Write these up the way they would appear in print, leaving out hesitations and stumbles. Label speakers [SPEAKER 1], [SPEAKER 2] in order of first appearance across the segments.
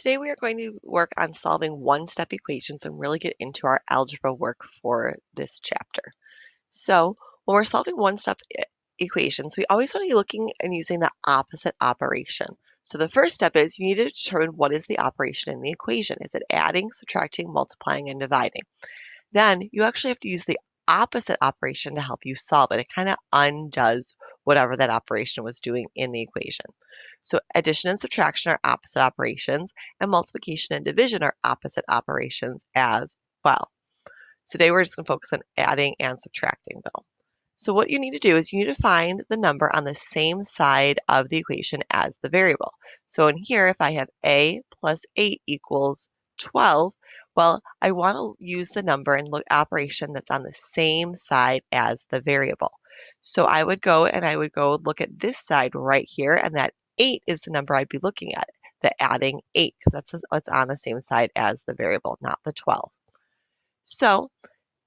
[SPEAKER 1] Today we are going to work on solving one-step equations and really get into our algebra work for this chapter. So when we're solving one-step equations, we always want to be looking and using the opposite operation. So the first step is you need to determine what is the operation in the equation. Is it adding, subtracting, multiplying, and dividing? Then you actually have to use the opposite operation to help you solve it. It kind of undoes whatever that operation was doing in the equation. So addition and subtraction are opposite operations, and multiplication and division are opposite operations as well. So today we're just going to focus on adding and subtracting though. So what you need to do is you need to find the number on the same side of the equation as the variable. So in here, if I have a plus 8 equals 12, well, I want to use the number and look operation that's on the same side as the variable. So I would go look at this side right here, and that 8 is the number I'd be looking at, the adding 8, because that's what's on the same side as the variable, not the 12. So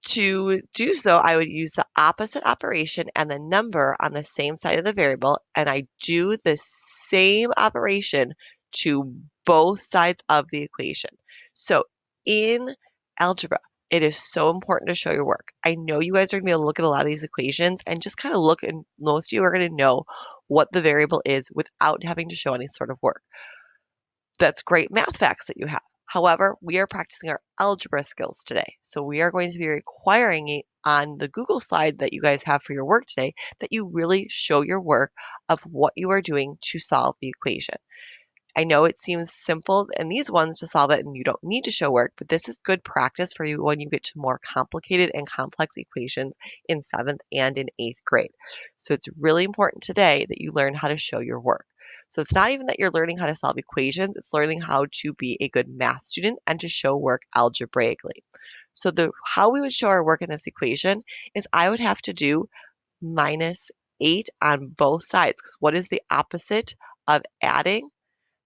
[SPEAKER 1] to do so, I would use the opposite operation and the number on the same side of the variable, and I do the same operation to both sides of the equation. So in algebra, it is so important to show your work. I know you guys are going to be able to look at a lot of these equations and just kind of look, and most of you are going to know what the variable is without having to show any sort of work. That's great math facts that you have. However, we are practicing our algebra skills today. So we are going to be requiring it on the Google slide that you guys have for your work today that you really show your work of what you are doing to solve the equation. I know it seems simple in these ones to solve it and you don't need to show work, but this is good practice for you when you get to more complicated and complex equations in 7th and in 8th grade. So it's really important today that you learn how to show your work. So it's not even that you're learning how to solve equations, it's learning how to be a good math student and to show work algebraically. So how we would show our work in this equation is I would have to do minus 8 on both sides, because what is the opposite of adding?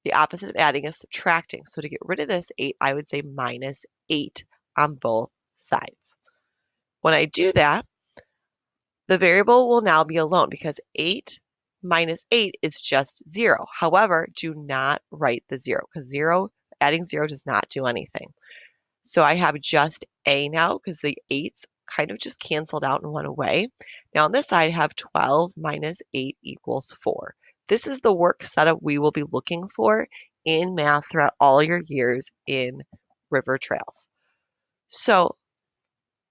[SPEAKER 1] The opposite of adding is subtracting. So to get rid of this 8, I would say minus 8 on both sides. When I do that, the variable will now be alone because 8 minus 8 is just 0. However, do not write the 0 because adding 0 does not do anything. So I have just a now because the 8's kind of just canceled out and went away. Now on this side, I have 12 minus 8 equals 4. This is the work setup we will be looking for in math throughout all your years in River Trails. So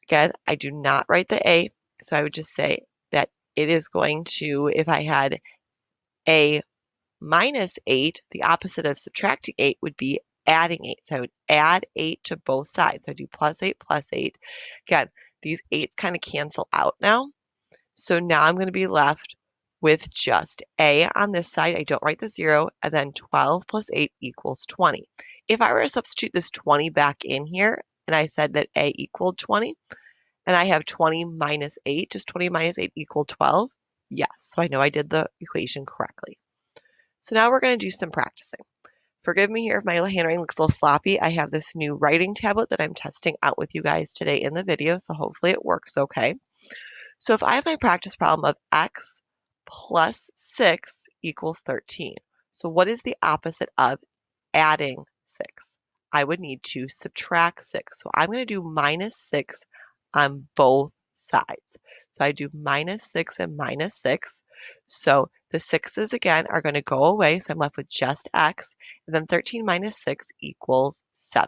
[SPEAKER 1] again, I do not write the a, so I would just say that it is going to, if I had a minus 8, the opposite of subtracting 8 would be adding 8. So I would add 8 to both sides. So I do plus 8 plus 8. Again, these 8s kind of cancel out now. So now I'm going to be left with just a on this side. I don't write the 0. And then 12 plus 8 equals 20. If I were to substitute this 20 back in here, and I said that a equaled 20, and I have 20 minus 8, does 20 minus 8 equal 12? Yes, so I know I did the equation correctly. So now we're going to do some practicing. Forgive me here if my handwriting looks a little sloppy. I have this new writing tablet that I'm testing out with you guys today in the video, so hopefully it works okay. So if I have my practice problem of x plus 6 equals 13, so what is the opposite of adding 6? I would need to subtract 6. So I'm going to do minus 6 on both sides. So I do minus 6 and minus 6. So the 6's again are going to go away, so I'm left with just x, and then 13 minus 6 equals 7.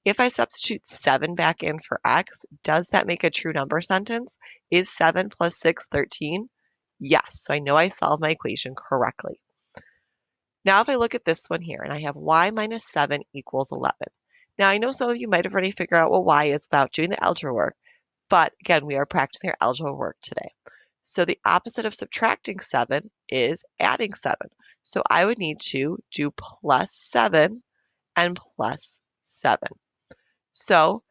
[SPEAKER 1] If I substitute 7 back in for x, does that make a true number sentence? Is 7 plus 6 13? Yes, so I know I solved my equation correctly. Now if I look at this one here, and I have y minus 7 equals 11. Now I know some of you might have already figured out what y is without doing the algebra work, but again, we are practicing our algebra work today. So the opposite of subtracting 7 is adding 7. So I would need to do plus 7 and plus 7. So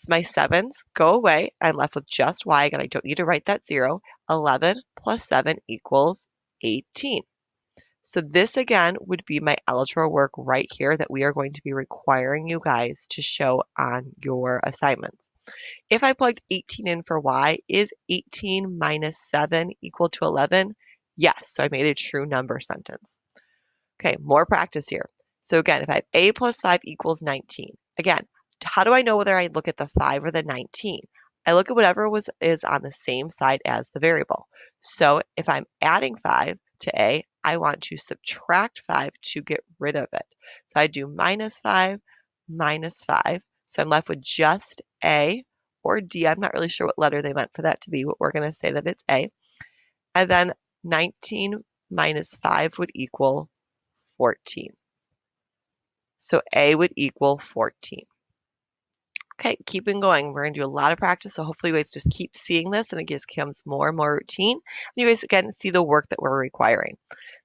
[SPEAKER 1] my 7's go away. I'm left with just y. Again, I don't need to write that 0. 11 plus 7 equals 18. So this again would be my algebra work right here that we are going to be requiring you guys to show on your assignments. If I plugged 18 in for y, is 18 minus 7 equal to 11? Yes, so I made a true number sentence. Okay, more practice here. So again, if I have a plus 5 equals 19, again, how do I know whether I look at the 5 or the 19? I look at whatever is on the same side as the variable. So if I'm adding 5 to a, I want to subtract 5 to get rid of it. So I do minus 5, minus 5. So I'm left with just a or d. I'm not really sure what letter they meant for that to be, but we're going to say that it's a. And then 19 minus 5 would equal 14. So a would equal 14. Okay, keeping going. We're going to do a lot of practice, so hopefully you guys just keep seeing this and it just becomes more and more routine. And you guys, again, see the work that we're requiring.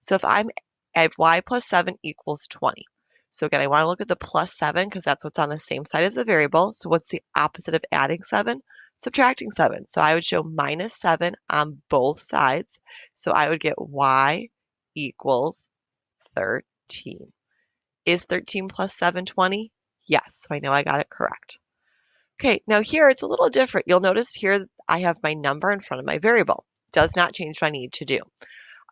[SPEAKER 1] So if I have y plus 7 equals 20. So again, I want to look at the plus 7 because that's what's on the same side as the variable. So what's the opposite of adding 7? Subtracting 7. So I would show minus 7 on both sides. So I would get y equals 13. Is 13 plus 7 20? Yes, so I know I got it correct. Okay, now here it's a little different. You'll notice here I have my number in front of my variable. Does not change what I need to do.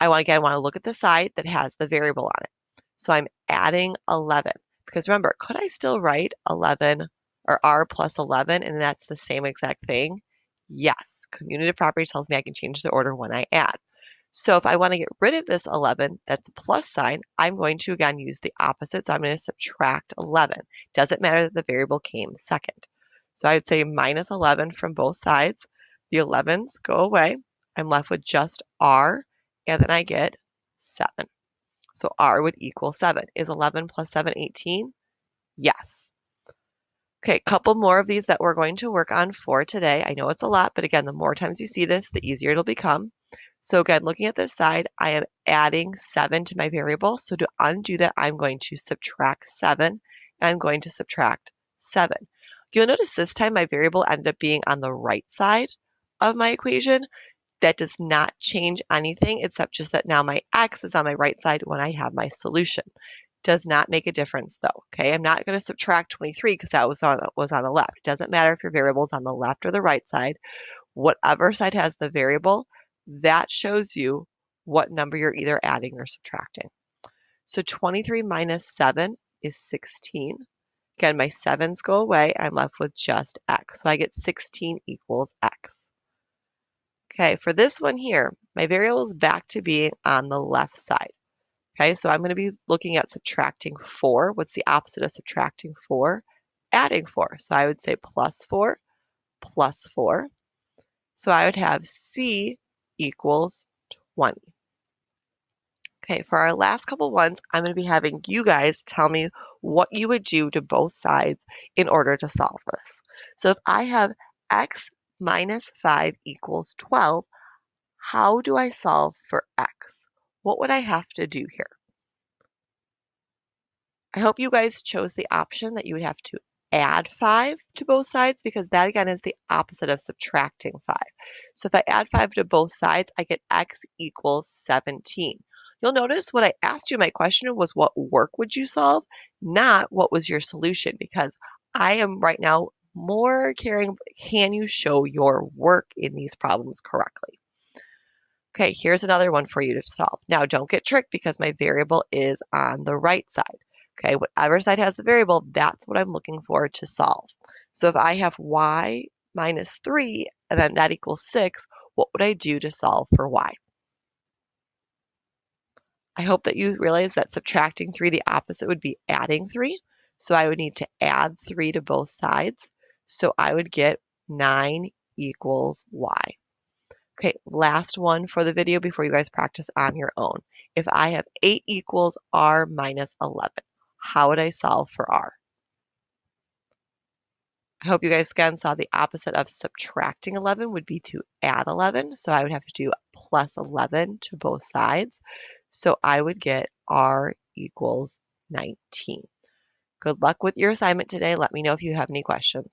[SPEAKER 1] I want to look at the side that has the variable on it. So I'm adding 11 because remember, could I still write 11 or r plus 11 and that's the same exact thing? Yes, commutative property tells me I can change the order when I add. So if I want to get rid of this 11, that's a plus sign, I'm going to again use the opposite. So I'm going to subtract 11. Doesn't matter that the variable came second. So I would say minus 11 from both sides. The 11s go away. I'm left with just r, and then I get 7. So r would equal 7. Is 11 plus 7 18? Yes. Okay, a couple more of these that we're going to work on for today. I know it's a lot, but again, the more times you see this, the easier it'll become. So again, looking at this side, I am adding 7 to my variable. So to undo that, I'm going to subtract 7, and I'm going to subtract 7. You'll notice this time my variable ended up being on the right side of my equation. That does not change anything except just that now my x is on my right side when I have my solution. Does not make a difference though, okay? I'm not going to subtract 23 because that was on the left. It doesn't matter if your variable is on the left or the right side. Whatever side has the variable, that shows you what number you're either adding or subtracting. So 23 minus 7 is 16. Again, my 7's go away. I'm left with just x. So I get 16 equals x. Okay, for this one here, my variable is back to being on the left side. Okay, so I'm going to be looking at subtracting 4. What's the opposite of subtracting 4? Adding 4. So I would say plus 4, plus 4. So I would have C equals 20. Okay, for our last couple ones, I'm going to be having you guys tell me what you would do to both sides in order to solve this. So if I have x minus 5 equals 12, how do I solve for x? What would I have to do here? I hope you guys chose the option that you would have to add 5 to both sides because that again is the opposite of subtracting 5. So if I add 5 to both sides, I get x equals 17. You'll notice what I asked you, my question was what work would you solve, not what was your solution, because I am right now more caring, can you show your work in these problems correctly? Okay, here's another one for you to solve. Now, don't get tricked because my variable is on the right side. Okay, whatever side has the variable, that's what I'm looking for to solve. So if I have y minus 3 and then that equals 6, what would I do to solve for y? I hope that you realize that subtracting 3, the opposite would be adding 3. So I would need to add 3 to both sides. So I would get 9 equals y. Okay, last one for the video before you guys practice on your own. If I have 8 equals r minus 11, how would I solve for r? I hope you guys again saw the opposite of subtracting 11 would be to add 11. So I would have to do plus 11 to both sides. So I would get r equals 19. Good luck with your assignment today. Let me know if you have any questions.